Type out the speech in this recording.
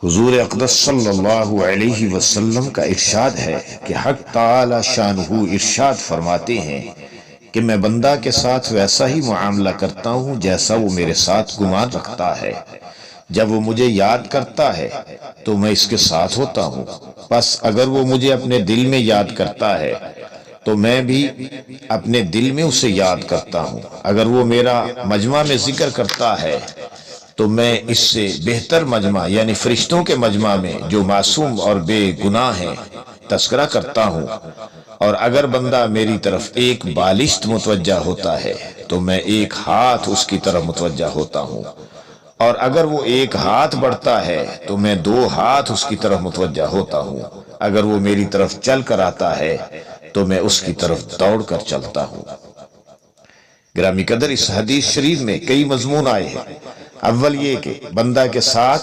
حضور اقدس صلی اللہ علیہ وسلم کا ارشاد ہے کہ حق تعالی شانہ ارشاد فرماتے ہیں کہ میں بندہ کے ساتھ ویسا ہی معاملہ کرتا ہوں جیسا وہ میرے ساتھ گمان رکھتا ہے۔ جب وہ مجھے یاد کرتا ہے تو میں اس کے ساتھ ہوتا ہوں، پس اگر وہ مجھے اپنے دل میں یاد کرتا ہے تو میں بھی اپنے دل میں اسے یاد کرتا ہوں۔ اگر وہ میرا مجمع میں ذکر کرتا ہے تو میں اس سے بہتر مجمع یعنی فرشتوں کے مجمع میں جو معصوم اور بے گناہ ہیں تذکرہ کرتا ہوں۔ اور اگر بندہ میری طرف ایک بالشت متوجہ ہوتا ہے تو میں ایک ہاتھ اس کی طرف متوجہ ہوتا ہوں، اور اگر وہ ایک ہاتھ بڑھتا ہے تو میں 2 ہاتھ اس کی طرف متوجہ ہوتا ہوں۔ اگر وہ میری طرف چل کر آتا ہے تو میں اس کی طرف دوڑ کر چلتا ہوں۔ گرامی قدر، اس حدیث شریف میں کئی مضمون آئے ہیں۔ اول یہ کہ بندہ کے ساتھ